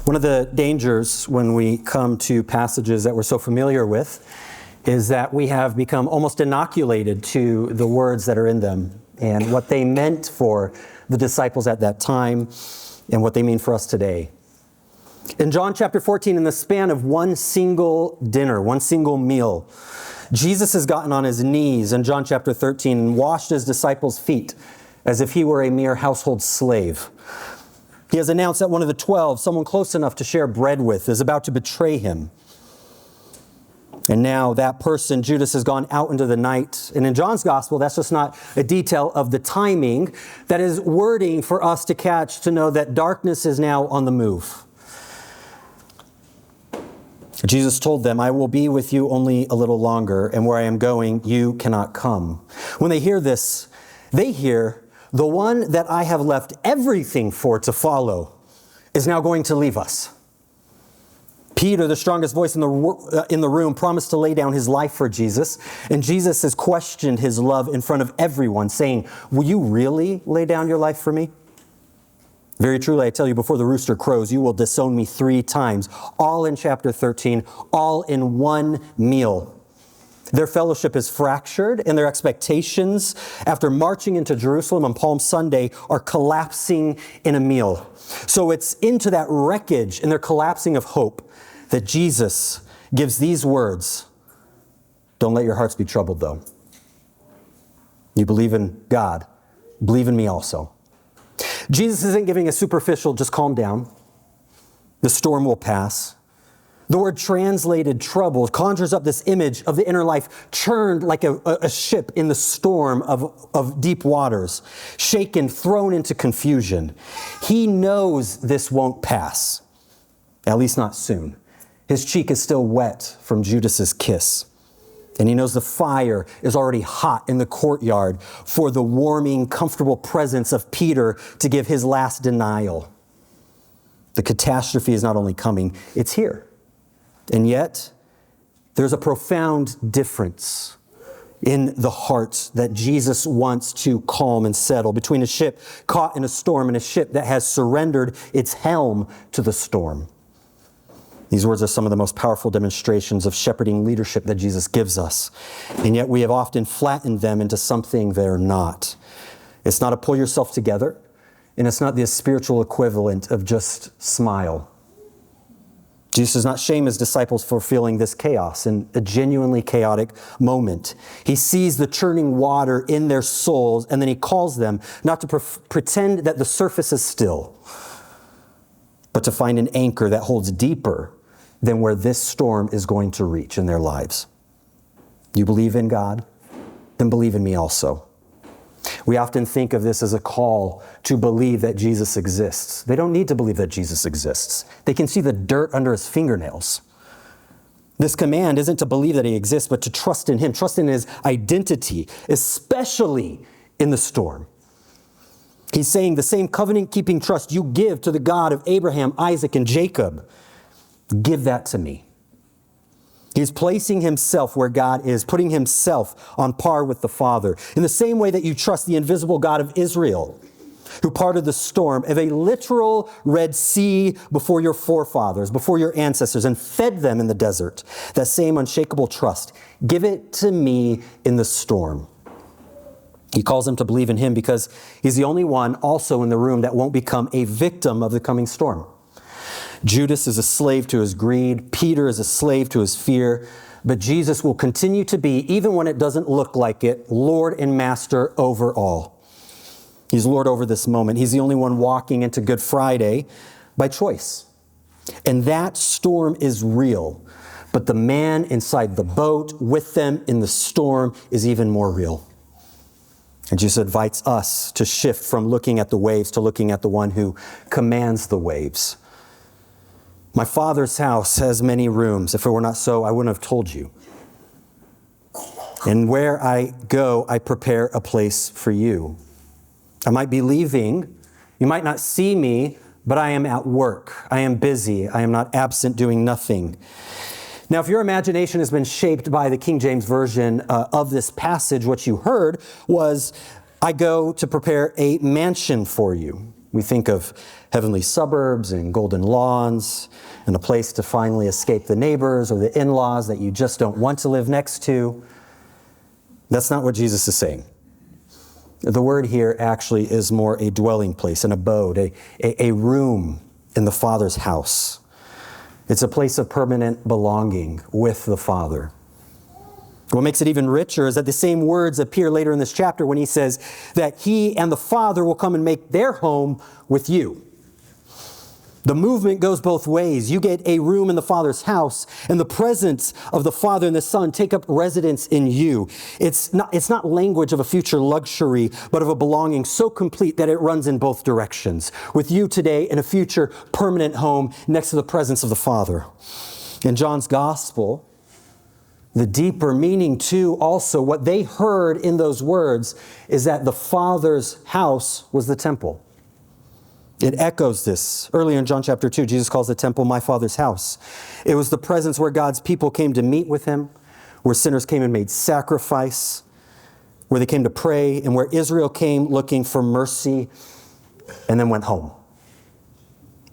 One of the dangers when we come to passages that we're so familiar with is that we have become almost inoculated to the words that are in them and what they meant for the disciples at that time and what they mean for us today. In John chapter 14, in the span of one single dinner, one single meal, Jesus has gotten on his knees in John chapter 13 and washed his disciples' feet as if he were a mere household slave. He has announced that one of the 12, someone close enough to share bread with, is about to betray him. And now that person, Judas, has gone out into the night. And in John's gospel, that's just not a detail of the timing. That is wording for us to catch, to know that darkness is now on the move. Jesus told them, I will be with you only a little longer, and where I am going, you cannot come. When they hear this, they hear, the one that I have left everything for to follow is now going to leave us. Peter, the strongest voice in the room, promised to lay down his life for Jesus. And Jesus has questioned his love in front of everyone, saying, will you really lay down your life for me? Very truly, I tell you, before the rooster crows, you will disown me 3 times. All in chapter 13, all in one meal. Their fellowship is fractured, and their expectations, after marching into Jerusalem on Palm Sunday, are collapsing in a meal. So it's into that wreckage and their collapsing of hope that Jesus gives these words. Don't let your hearts be troubled, though. You believe in God. Believe in me also. Jesus isn't giving a superficial, just calm down. The storm will pass. The word translated trouble conjures up this image of the inner life churned like a ship in the storm of deep waters, shaken, thrown into confusion. He knows this won't pass, at least not soon. His cheek is still wet from Judas's kiss. And he knows the fire is already hot in the courtyard for the warming, comfortable presence of Peter to give his last denial. The catastrophe is not only coming, it's here. And yet, there's a profound difference in the heart that Jesus wants to calm and settle between a ship caught in a storm and a ship that has surrendered its helm to the storm. These words are some of the most powerful demonstrations of shepherding leadership that Jesus gives us. And yet we have often flattened them into something they're not. It's not a pull yourself together, and it's not the spiritual equivalent of just smile. Jesus does not shame his disciples for feeling this chaos in a genuinely chaotic moment. He sees the churning water in their souls, and then he calls them not to pretend that the surface is still, but to find an anchor that holds deeper than where this storm is going to reach in their lives. You believe in God? Then believe in me also. We often think of this as a call to believe that Jesus exists. They don't need to believe that Jesus exists. They can see the dirt under his fingernails. This command isn't to believe that he exists, but to trust in him, trust in his identity, especially in the storm. He's saying the same covenant-keeping trust you give to the God of Abraham, Isaac, and Jacob, give that to me. He's placing himself where God is, putting himself on par with the Father. In the same way that you trust the invisible God of Israel, who parted the storm of a literal Red Sea before your forefathers, before your ancestors, and fed them in the desert. That same unshakable trust, give it to me in the storm. He calls them to believe in him because he's the only one also in the room that won't become a victim of the coming storm. Judas is a slave to his greed. Peter is a slave to his fear. But Jesus will continue to be, even when it doesn't look like it, Lord and Master over all. He's Lord over this moment. He's the only one walking into Good Friday by choice. And that storm is real. But the man inside the boat with them in the storm is even more real. And Jesus invites us to shift from looking at the waves to looking at the one who commands the waves. My Father's house has many rooms. If it were not so, I wouldn't have told you. And where I go, I prepare a place for you. I might be leaving. You might not see me, but I am at work. I am busy. I am not absent doing nothing. Now, if your imagination has been shaped by the King James Version of this passage, what you heard was, I go to prepare a mansion for you. We think of heavenly suburbs and golden lawns and a place to finally escape the neighbors or the in-laws that you just don't want to live next to. That's not what Jesus is saying. The word here actually is more a dwelling place, an abode, a room in the Father's house. It's a place of permanent belonging with the Father. What makes it even richer is that the same words appear later in this chapter when he says that he and the Father will come and make their home with you. The movement goes both ways. You get a room in the Father's house, and the presence of the Father and the Son take up residence in you. It's not language of a future luxury, but of a belonging so complete that it runs in both directions. With you today in a future permanent home next to the presence of the Father. In John's Gospel, the deeper meaning too, also what they heard in those words is that the Father's house was the temple. It echoes this. Earlier in John chapter 2, Jesus calls the temple my Father's house. It was the presence where God's people came to meet with him, where sinners came and made sacrifice, where they came to pray, and where Israel came looking for mercy and then went home.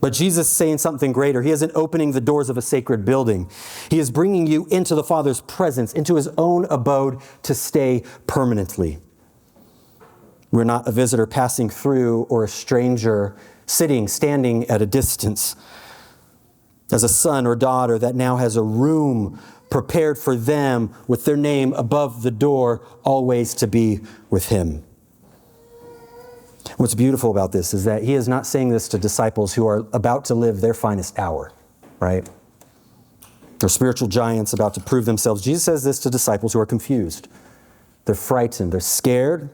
But Jesus is saying something greater. He isn't opening the doors of a sacred building. He is bringing you into the Father's presence, into his own abode to stay permanently. We're not a visitor passing through or a stranger standing at a distance. As a son or daughter that now has a room prepared for them with their name above the door, always to be with him. What's beautiful about this is that he is not saying this to disciples who are about to live their finest hour, right? They're spiritual giants about to prove themselves. Jesus says this to disciples who are confused. They're frightened. They're scared.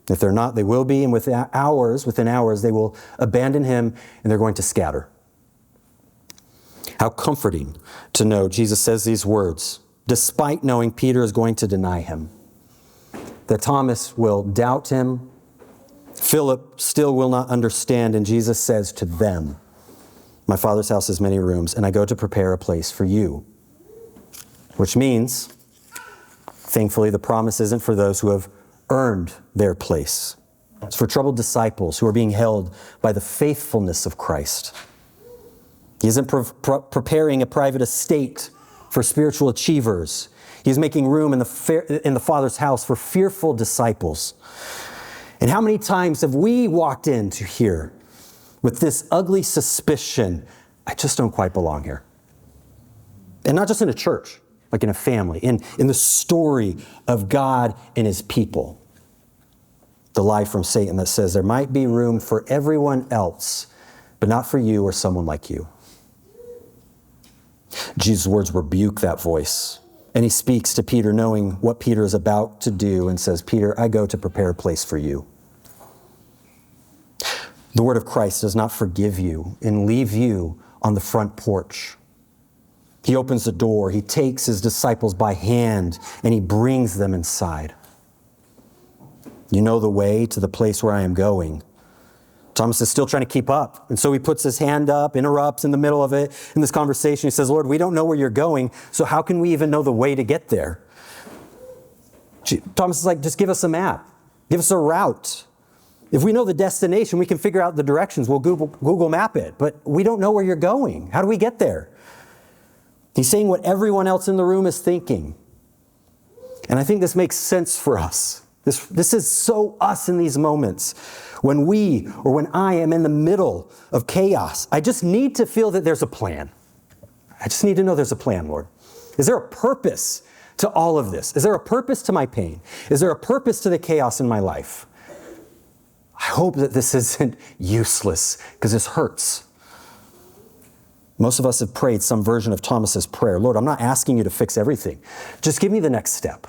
If they're not, they will be. And within hours, they will abandon him and they're going to scatter. How comforting to know Jesus says these words, despite knowing Peter is going to deny him. That Thomas will doubt him. Philip still will not understand. And Jesus says to them, my Father's house has many rooms, and I go to prepare a place for you. Which means, thankfully, the promise isn't for those who have earned their place. It's for troubled disciples who are being held by the faithfulness of Christ. He isn't preparing a private estate for spiritual achievers. He's making room in the Father's house for fearful disciples. And how many times have we walked into here with this ugly suspicion, I just don't quite belong here? And not just in a church, like in a family, in the story of God and his people. The lie from Satan that says there might be room for everyone else, but not for you or someone like you. Jesus' words rebuke that voice. And he speaks to Peter knowing what Peter is about to do and says, Peter, I go to prepare a place for you. The word of Christ does not forgive you and leave you on the front porch. He opens the door, he takes his disciples by hand, and he brings them inside. You know the way to the place where I am going. Thomas is still trying to keep up. And so he puts his hand up, interrupts in the middle of it in this conversation. He says, Lord, we don't know where you're going, so how can we even know the way to get there? Thomas is like, just give us a map. Give us a route. If we know the destination, we can figure out the directions. We'll Google map it. But we don't know where you're going. How do we get there? He's saying what everyone else in the room is thinking. And I think this makes sense for us. This is so us in these moments. When I am in the middle of chaos, I just need to feel that there's a plan. I just need to know there's a plan, Lord. Is there a purpose to all of this? Is there a purpose to my pain? Is there a purpose to the chaos in my life? I hope that this isn't useless, because this hurts. Most of us have prayed some version of Thomas's prayer. Lord, I'm not asking you to fix everything. Just give me the next step.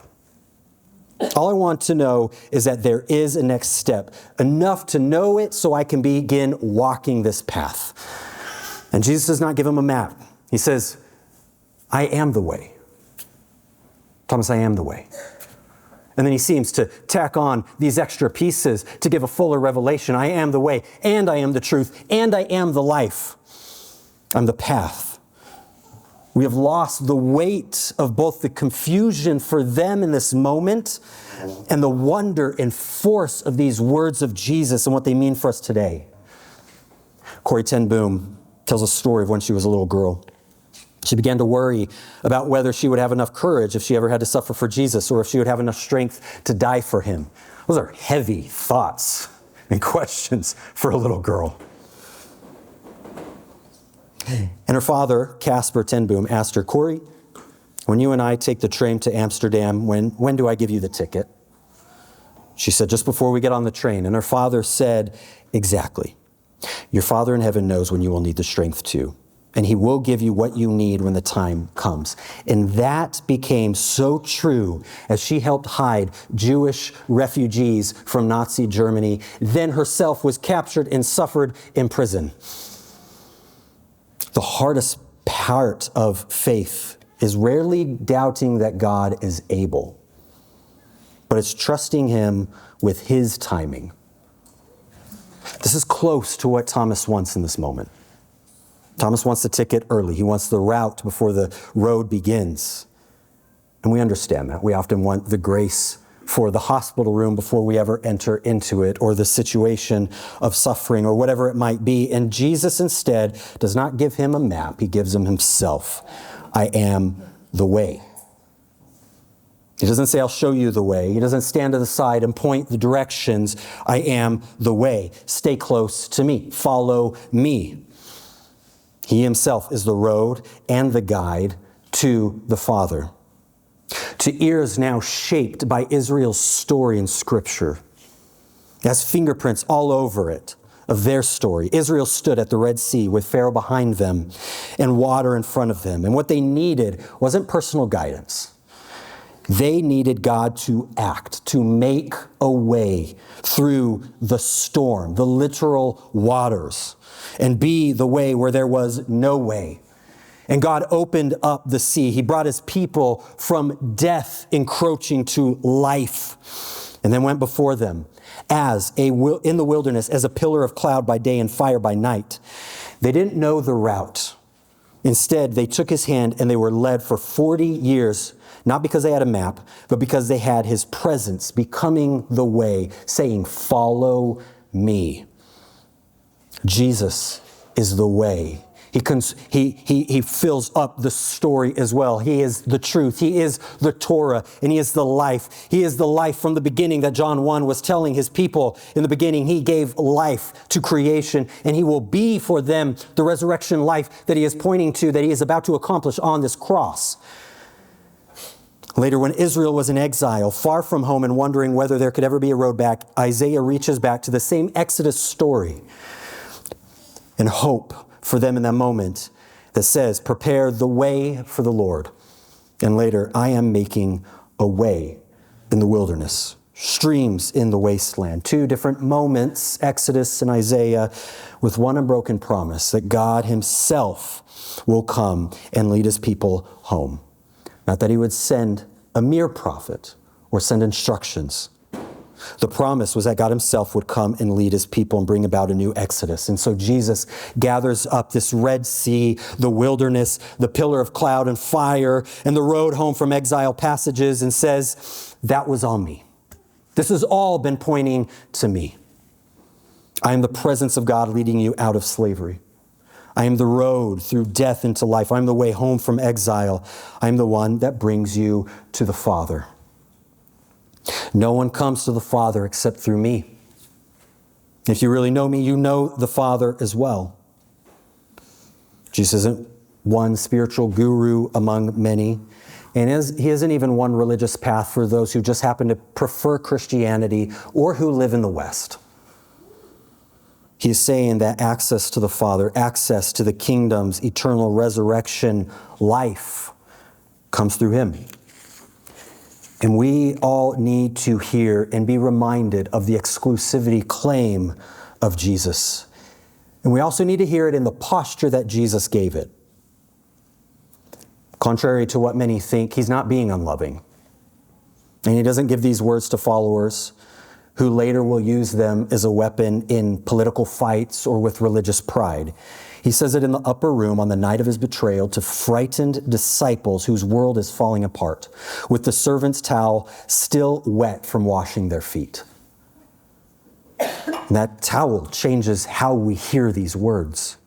All I want to know is that there is a next step, enough to know it so I can begin walking this path. And Jesus does not give him a map. He says, I am the way. Thomas, I am the way. And then he seems to tack on these extra pieces to give a fuller revelation. I am the way, and I am the truth, and I am the life. I'm the path. We have lost the weight of both the confusion for them in this moment and the wonder and force of these words of Jesus and what they mean for us today. Corrie ten Boom tells a story of when she was a little girl. She began to worry about whether she would have enough courage if she ever had to suffer for Jesus, or if she would have enough strength to die for him. Those are heavy thoughts and questions for a little girl. And her father, Casper ten Boom, asked her, Corrie, when you and I take the train to Amsterdam, when do I give you the ticket? She said, just before we get on the train. And her father said, exactly. Your Father in heaven knows when you will need the strength too. And he will give you what you need when the time comes. And that became so true as she helped hide Jewish refugees from Nazi Germany, then herself was captured and suffered in prison. The hardest part of faith is rarely doubting that God is able, but it's trusting him with his timing. This is close to what Thomas wants in this moment. Thomas wants the ticket early. He wants the route before the road begins. And we understand that. We often want the grace for the hospital room before we ever enter into it, or the situation of suffering, or whatever it might be. And Jesus instead does not give him a map. He gives him himself. I am the way. He doesn't say, I'll show you the way. He doesn't stand to the side and point the directions. I am the way. Stay close to me. Follow me. He himself is the road and the guide to the Father. To ears now shaped by Israel's story in Scripture. It has fingerprints all over it of their story. Israel stood at the Red Sea with Pharaoh behind them and water in front of them. And what they needed wasn't personal guidance. They needed God to act, to make a way through the storm, the literal waters, and be the way where there was no way. And God opened up the sea. He brought his people from death encroaching to life, and then went before them in the wilderness as a pillar of cloud by day and fire by night. They didn't know the route. Instead, they took his hand and they were led for 40 years, not because they had a map, but because they had his presence becoming the way, saying, follow me. Jesus is the way. He fills up the story as well. He is the truth. He is the Torah, and he is the life. He is the life from the beginning that John 1 was telling his people. In the beginning, he gave life to creation, and he will be for them the resurrection life that he is pointing to, that he is about to accomplish on this cross. Later, when Israel was in exile, far from home and wondering whether there could ever be a road back, Isaiah reaches back to the same Exodus story and hope for them in that moment that says, prepare the way for the Lord. And later, I am making a way in the wilderness, streams in the wasteland. Two different moments, Exodus and Isaiah, with one unbroken promise that God himself will come and lead his people home. Not that he would send a mere prophet or send instructions. The promise was that God himself would come and lead his people and bring about a new exodus. And so Jesus gathers up this Red Sea, the wilderness, the pillar of cloud and fire, and the road home from exile passages, and says, that was all me. This has all been pointing to me. I am the presence of God leading you out of slavery. I am the road through death into life. I am the way home from exile. I am the one that brings you to the Father. No one comes to the Father except through me. If you really know me, you know the Father as well. Jesus isn't one spiritual guru among many. And he isn't even one religious path for those who just happen to prefer Christianity or who live in the West. He's saying that access to the Father, access to the kingdom's eternal resurrection life comes through him. And we all need to hear and be reminded of the exclusivity claim of Jesus. And we also need to hear it in the posture that Jesus gave it. Contrary to what many think, he's not being unloving. And he doesn't give these words to followers who later will use them as a weapon in political fights or with religious pride. He says it in the upper room on the night of his betrayal to frightened disciples whose world is falling apart, with the servant's towel still wet from washing their feet. And that towel changes how we hear these words.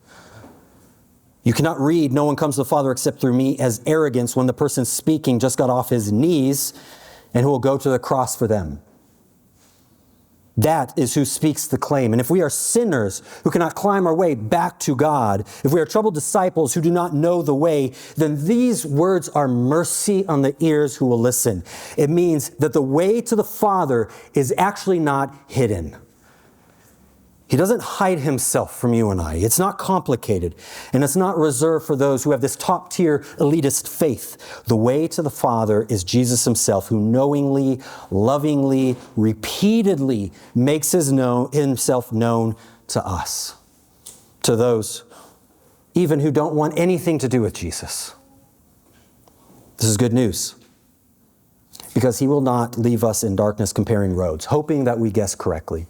You cannot read, "No one comes to the Father except through me," as arrogance when the person speaking just got off his knees and who will go to the cross for them. That is who speaks the claim. And if we are sinners who cannot climb our way back to God, if we are troubled disciples who do not know the way, then these words are mercy on the ears who will listen. It means that the way to the Father is actually not hidden. He doesn't hide himself from you and I. It's not complicated, and it's not reserved for those who have this top-tier elitist faith. The way to the Father is Jesus himself, who knowingly, lovingly, repeatedly makes himself known to us, to those even who don't want anything to do with Jesus. This is good news, because he will not leave us in darkness comparing roads, hoping that we guess correctly.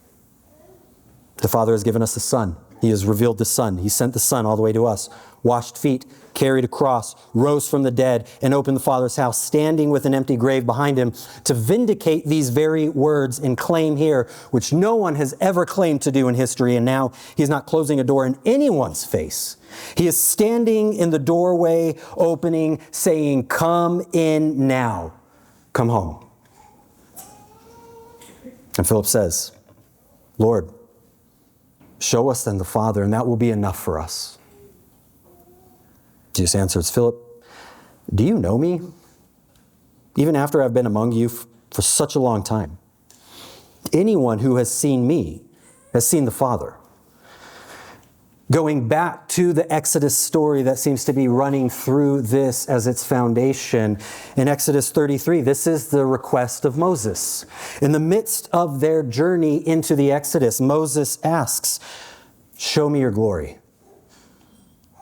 The Father has given us the Son. He has revealed the Son. He sent the Son all the way to us, washed feet, carried a cross, rose from the dead, and opened the Father's house, standing with an empty grave behind him to vindicate these very words and claim here, which no one has ever claimed to do in history. And now he's not closing a door in anyone's face. He is standing in the doorway, opening, saying, "Come in now. Come home." And Philip says, "Lord, show us then the Father, and that will be enough for us." Jesus answers, "Philip, do you know me? Even after I've been among you for such a long time. Anyone who has seen me has seen the Father." Going back to the Exodus story that seems to be running through this as its foundation, in Exodus 33, this is the request of Moses. In the midst of their journey into the Exodus, Moses asks, "Show me your glory."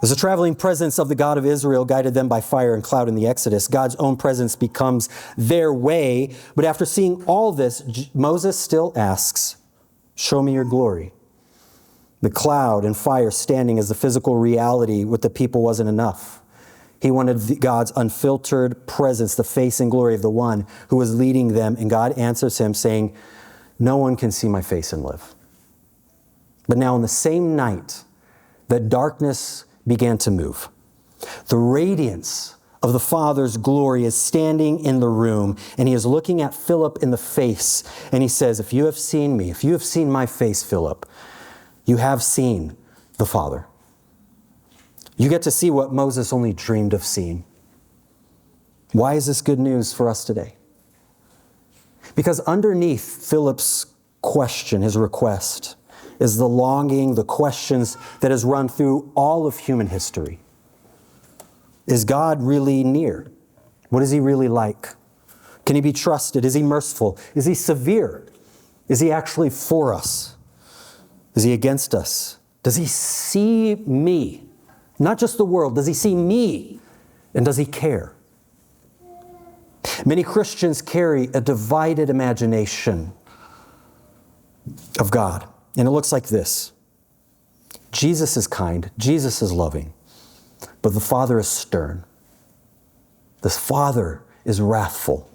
As the traveling presence of the God of Israel guided them by fire and cloud in the Exodus, God's own presence becomes their way. But after seeing all this, Moses still asks, "Show me your glory." The cloud and fire standing as the physical reality with the people wasn't enough. He wanted God's unfiltered presence, the face and glory of the one who was leading them. And God answers him saying, "No one can see my face and live." But now on the same night that darkness began to move, the radiance of the Father's glory is standing in the room, and he is looking at Philip in the face. And he says, "If you have seen me, if you have seen my face, Philip, you have seen the Father." You get to see what Moses only dreamed of seeing. Why is this good news for us today? Because underneath Philip's question, his request, is the longing, the questions that has run through all of human history. Is God really near? What is he really like? Can he be trusted? Is he merciful? Is he severe? Is he actually for us? Is he against us? Does he see me? Not just the world. Does he see me? And does he care? Many Christians carry a divided imagination of God. And it looks like this. Jesus is kind. Jesus is loving. But the Father is stern. The Father is wrathful.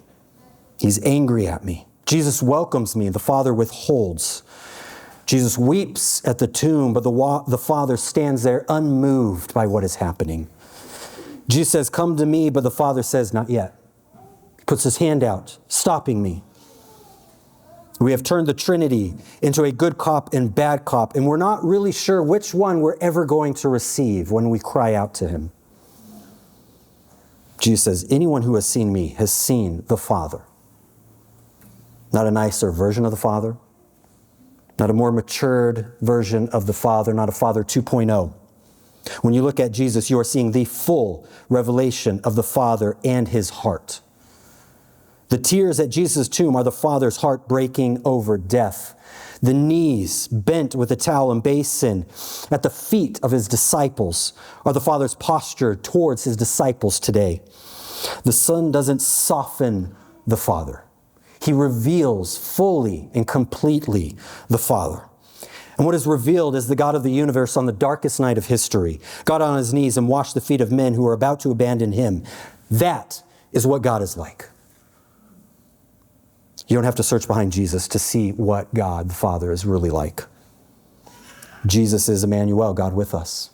He's angry at me. Jesus welcomes me. The Father withholds. Jesus weeps at the tomb, but the Father stands there unmoved by what is happening. Jesus says, "Come to me," but the Father says, "Not yet." He puts his hand out, stopping me. We have turned the Trinity into a good cop and bad cop, and we're not really sure which one we're ever going to receive when we cry out to him. Jesus says, "Anyone who has seen me has seen the Father." Not a nicer version of the Father. Not a more matured version of the Father, not a Father 2.0. When you look at Jesus, you are seeing the full revelation of the Father and his heart. The tears at Jesus' tomb are the Father's heart breaking over death. The knees bent with a towel and basin at the feet of his disciples are the Father's posture towards his disciples today. The Son doesn't soften the Father. He reveals fully and completely the Father. And what is revealed is the God of the universe on the darkest night of history, got on his knees and washed the feet of men who were about to abandon him. That is what God is like. You don't have to search behind Jesus to see what God the Father is really like. Jesus is Emmanuel, God with us.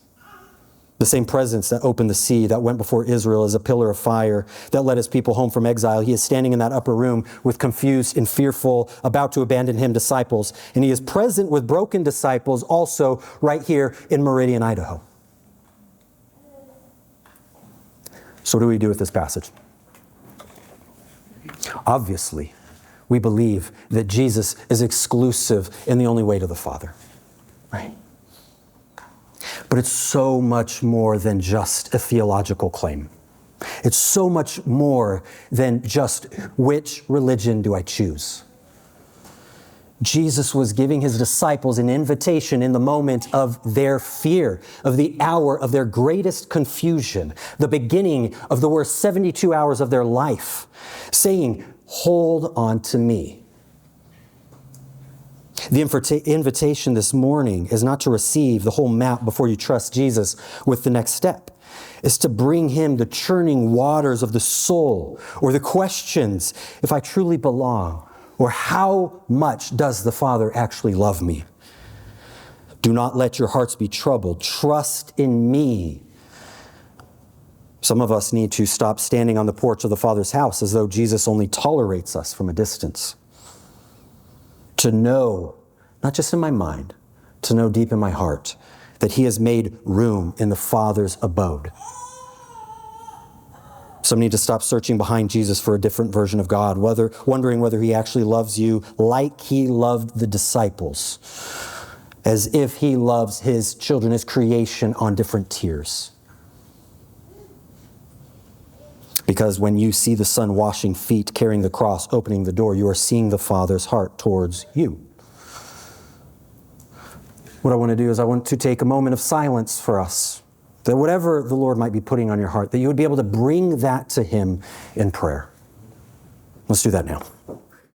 The same presence that opened the sea, that went before Israel as a pillar of fire, that led his people home from exile. He is standing in that upper room with confused and fearful, about to abandon him disciples. And he is present with broken disciples also right here in Meridian, Idaho. So what do we do with this passage? Obviously, we believe that Jesus is exclusive and the only way to the Father. Right? But it's so much more than just a theological claim. It's so much more than just which religion do I choose. Jesus was giving his disciples an invitation in the moment of their fear, of the hour of their greatest confusion, the beginning of the worst 72 hours of their life, saying, "Hold on to me." The invitation this morning is not to receive the whole map before you trust Jesus with the next step. It's to bring him the churning waters of the soul, or the questions, if I truly belong, or how much does the Father actually love me? Do not let your hearts be troubled. Trust in me. Some of us need to stop standing on the porch of the Father's house as though Jesus only tolerates us from a distance. To know, not just in my mind, to know deep in my heart that he has made room in the Father's abode. Some need to stop searching behind Jesus for a different version of God, wondering whether he actually loves you like he loved the disciples, as if he loves his children, his creation, on different tiers. Because when you see the Son washing feet, carrying the cross, opening the door, you are seeing the Father's heart towards you. What I want to do is I want to take a moment of silence for us, that whatever the Lord might be putting on your heart, that you would be able to bring that to him in prayer. Let's do that now.